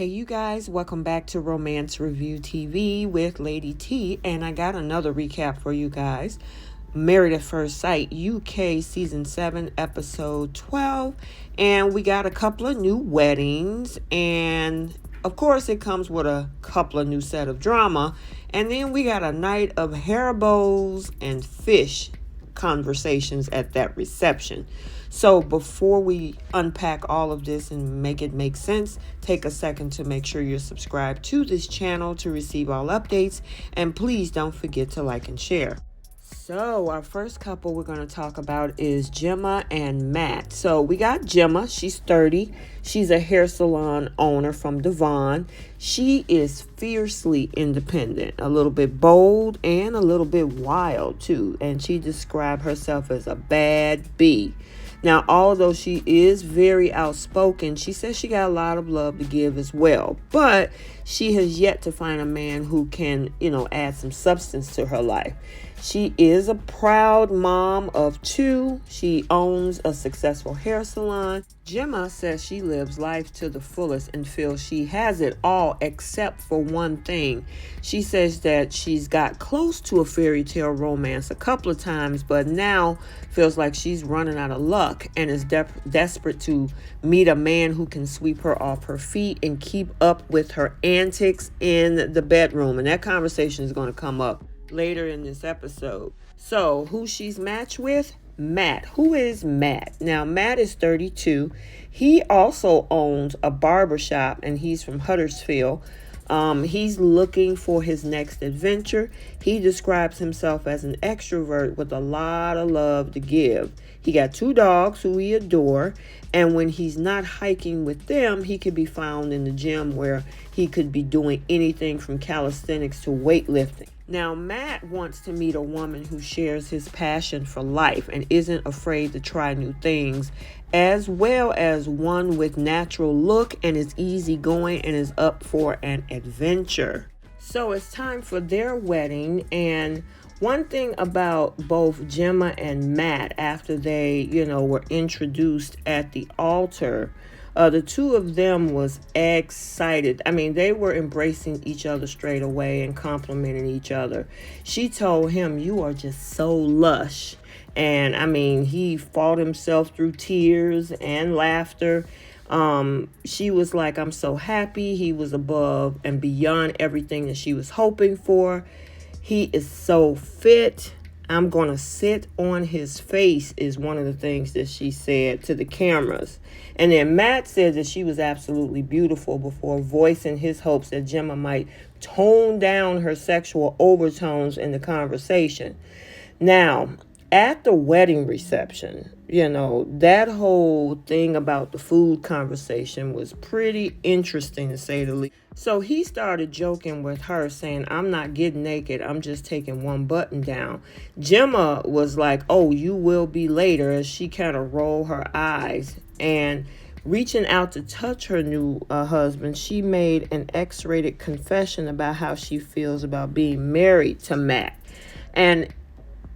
Hey you guys, welcome back to Romance Review TV with Lady T, and I got another recap for you guys. Married at First Sight UK Season 7 Episode 12, and we got a couple of new weddings, and of course it comes with a couple of new set of drama, and then we got a night of Haribos and fish conversations at that reception. So before we unpack all of this and make it make sense, take a second to make sure you're subscribed to this channel to receive all updates, and please don't forget to like and share. So our first couple we're going to talk about is Gemma and Matt. So we got Gemma. She's 30. She's a hair salon owner from Devon. She is fiercely independent, a little bit bold and a little bit wild too. And she described herself as a bad bee. Now, although she is very outspoken, she says she got a lot of love to give as well. But she has yet to find a man who can, add some substance to her life. She is a proud mom of 2. She owns a successful hair salon. Gemma says she lives life to the fullest and feels she has it all except for one thing. She says that she's got close to a fairy tale romance a couple of times, but now feels like she's running out of luck and is desperate to meet a man who can sweep her off her feet and keep up with her antics in the bedroom. And that conversation is going to come up later in this episode. So who she's matched with? Matt. Who is Matt? Now, Matt is 32. He also owns a barbershop and he's from Huddersfield. He's looking for his next adventure. He describes himself as an extrovert with a lot of love to give. He got 2 dogs who he adore, and when he's not hiking with them, he could be found in the gym where he could be doing anything from calisthenics to weightlifting. Now, Matt wants to meet a woman who shares his passion for life and isn't afraid to try new things, as well as one with natural look and is easygoing and is up for an adventure. So it's time for their wedding, and one thing about both Gemma and Matt, after they, were introduced at the altar, the 2 of them was excited. I mean, they were embracing each other straight away and complimenting each other. She told him, "You are just so lush." And I mean, he fought himself through tears and laughter. She was like, "I'm so happy." He was above and beyond everything that she was hoping for. He is so fit. "I'm going to sit on his face," is one of the things that she said to the cameras. And then Matt said that she was absolutely beautiful before voicing his hopes that Gemma might tone down her sexual overtones in the conversation. Now, at the wedding reception, that whole thing about the food conversation was pretty interesting, to say the least. So he started joking with her, saying, "I'm not getting naked. I'm just taking one button down." Gemma was like, "Oh, you will be later," as she kind of rolled her eyes. And reaching out to touch her new husband, she made an X-rated confession about how she feels about being married to Matt. And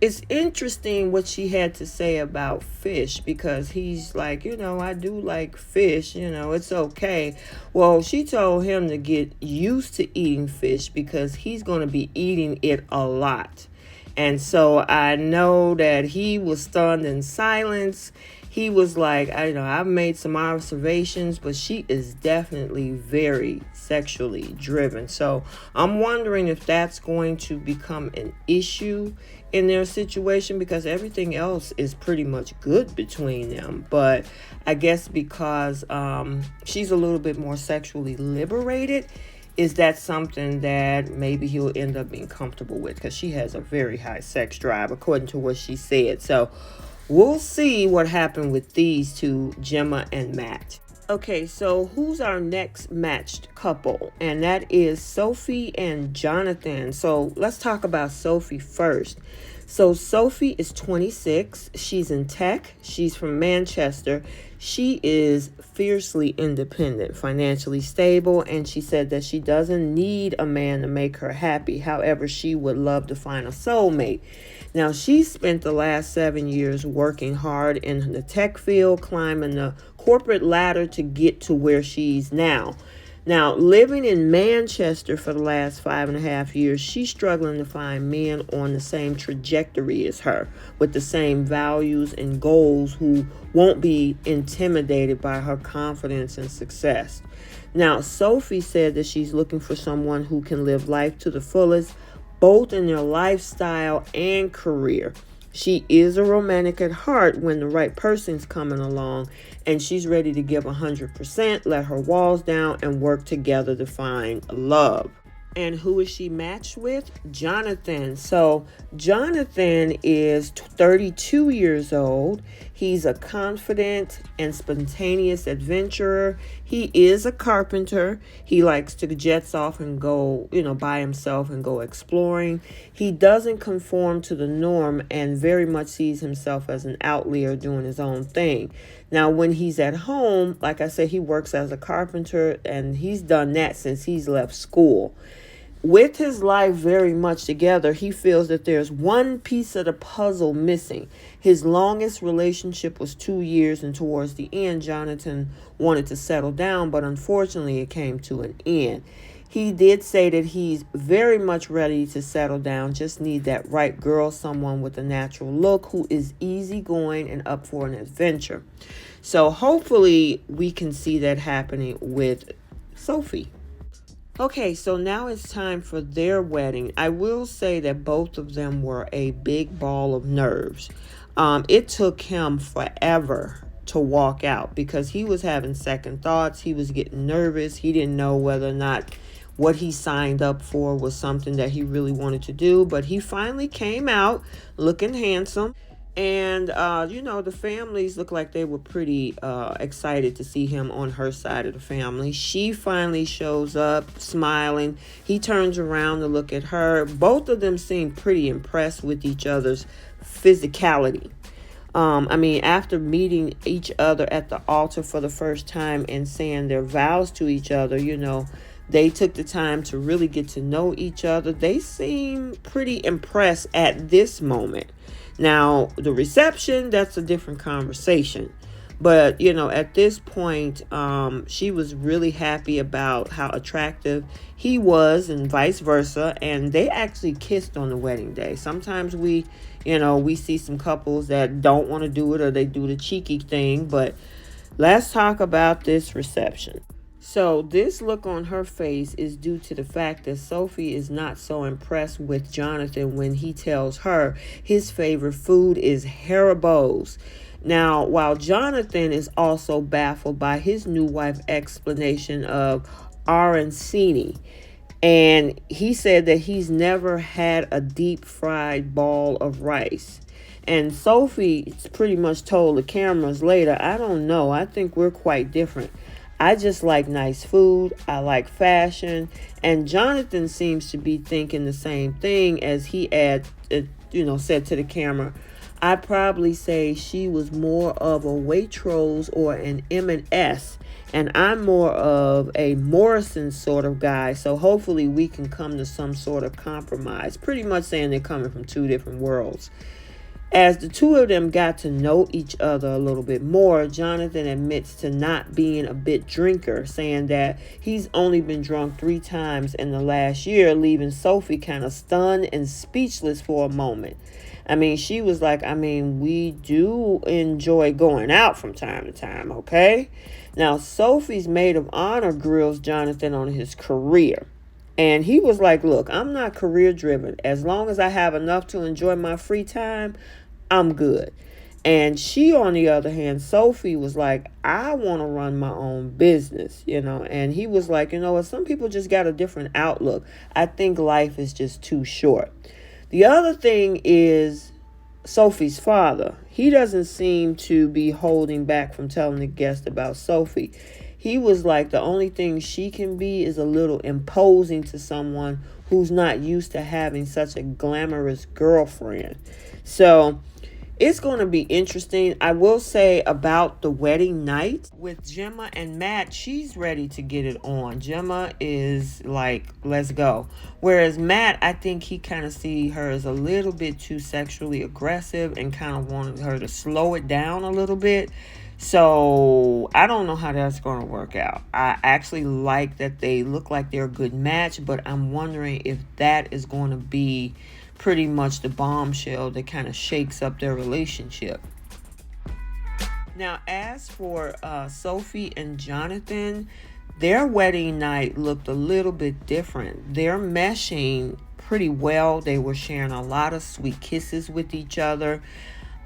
it's interesting what she had to say about fish, because he's like, "I do like fish, it's okay." Well, she told him to get used to eating fish because he's going to be eating it a lot. And so I know that he was stunned in silence. He was like, "I've made some observations, but she is definitely very sexually driven." So I'm wondering if that's going to become an issue in their situation, because everything else is pretty much good between them. But I guess because she's a little bit more sexually liberated, is that something that maybe he'll end up being comfortable with, because she has a very high sex drive, according to what she said. So we'll see what happened with these 2, Gemma and Matt. Okay, so who's our next matched couple? And that is Sophie and Johnathon. So let's talk about Sophie first. So Sophie is 26. She's in tech. She's from Manchester. She is fiercely independent, financially stable, and she said that she doesn't need a man to make her happy. However, she would love to find a soulmate. Now, she spent the last 7 years working hard in the tech field, climbing the corporate ladder to get to where she's now. Now, living in Manchester for the last 5.5 years, she's struggling to find men on the same trajectory as her, with the same values and goals, who won't be intimidated by her confidence and success. Now, Sophie said that she's looking for someone who can live life to the fullest, both in their lifestyle and career. She is a romantic at heart when the right person's coming along, and she's ready to give 100%, let her walls down, and work together to find love. And who is she matched with? Johnathon. So Johnathon is 32 years old. He's a confident and spontaneous adventurer. He is a carpenter. He likes to jets off and go, by himself and go exploring. He doesn't conform to the norm and very much sees himself as an outlier doing his own thing. Now, when he's at home, like I said, he works as a carpenter, and he's done that since he's left school. With his life very much together, he feels that there's one piece of the puzzle missing. His longest relationship was 2 years, and towards the end, Johnathon wanted to settle down, but unfortunately it came to an end. He did say that he's very much ready to settle down, just need that right girl, someone with a natural look who is easygoing and up for an adventure. So hopefully we can see that happening with Sophie. Okay, so now it's time for their wedding. I will say that both of them were a big ball of nerves. It took him forever to walk out because he was having second thoughts. He was getting nervous. He didn't know whether or not what he signed up for was something that he really wanted to do. But he finally came out looking handsome. And, the families looked like they were pretty excited to see him on her side of the family. She finally shows up smiling. He turns around to look at her. Both of them seem pretty impressed with each other's physicality. After meeting each other at the altar for the first time and saying their vows to each other, they took the time to really get to know each other. They seem pretty impressed at this moment. Now, the reception, that's a different conversation. But, at this point, she was really happy about how attractive he was and vice versa. And they actually kissed on the wedding day. Sometimes we see some couples that don't want to do it, or they do the cheeky thing. But let's talk about this reception. So this look on her face is due to the fact that Sophie is not so impressed with Johnathon when he tells her his favorite food is Haribos. Now, while Johnathon is also baffled by his new wife's explanation of arancini, and he said that he's never had a deep fried ball of rice. And Sophie pretty much told the cameras later, I don't know, I think we're quite different. I just like nice food. I like fashion. And Johnathon seems to be thinking the same thing, as he said to the camera. I'd probably say she was more of a Waitrose or an M&S, and I'm more of a Morrison sort of guy. So hopefully we can come to some sort of compromise. Pretty much saying they're coming from two different worlds. As the two of them got to know each other a little bit more, Johnathon admits to not being a bit drinker, saying that he's only been drunk 3 times in the last year, leaving Sophie kind of stunned and speechless for a moment. She was like, we do enjoy going out from time to time, okay? Now, Sophie's maid of honor grills Johnathon on his career. And he was like, look, I'm not career driven. As long as I have enough to enjoy my free time, I'm good. And she, on the other hand, Sophie was like, I want to run my own business, And he was like, some people just got a different outlook. I think life is just too short. The other thing is Sophie's father. He doesn't seem to be holding back from telling the guest about Sophie. He was like, the only thing she can be is a little imposing to someone who's not used to having such a glamorous girlfriend. So it's going to be interesting. I will say about the wedding night with Gemma and Matt, she's ready to get it on. Gemma is like, let's go. Whereas Matt, I think he kind of see her as a little bit too sexually aggressive and kind of wanted her to slow it down a little bit. So I don't know how that's going to work out. I actually like that they look like they're a good match, but I'm wondering if that is going to be pretty much the bombshell that kind of shakes up their relationship. Now, as for Sophie and Johnathon, their wedding night looked a little bit different. They're meshing pretty well. They were sharing a lot of sweet kisses with each other.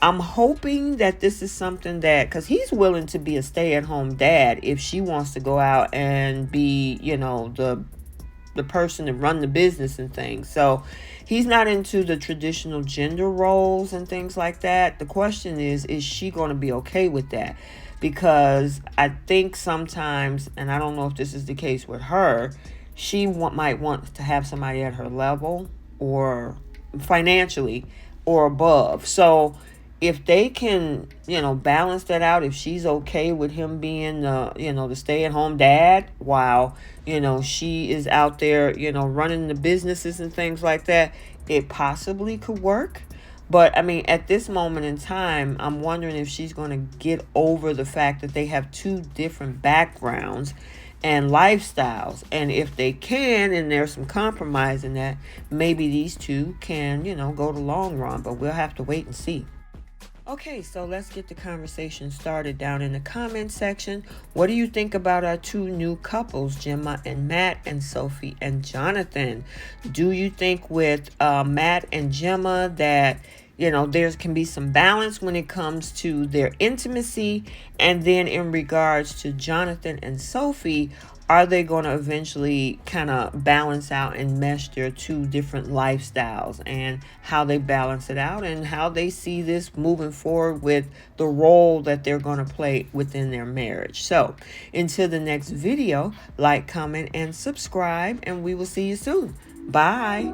I'm hoping that this is something that, because he's willing to be a stay-at-home dad if she wants to go out and be, the person to run the business and things. So he's not into the traditional gender roles and things like that. The question is she going to be okay with that? Because I think sometimes, and I don't know if this is the case with her, she might want to have somebody at her level or financially or above. So if they can, balance that out, if she's okay with him being, the stay-at-home dad while, she is out there, running the businesses and things like that, it possibly could work. But, I mean, at this moment in time, I'm wondering if she's going to get over the fact that they have two different backgrounds and lifestyles. And if they can, and there's some compromise in that, maybe these two can, go the long run. But we'll have to wait and see. Okay, so let's get the conversation started down in the comment section. What do you think about our two new couples, Gemma and Matt, and Sophie and Johnathon? Do you think with Matt and Gemma that, there can be some balance when it comes to their intimacy? And then in regards to Johnathon and Sophie, are they going to eventually kind of balance out and mesh their two different lifestyles, and how they balance it out and how they see this moving forward with the role that they're going to play within their marriage? So until the next video, like, comment, and subscribe, and we will see you soon. Bye.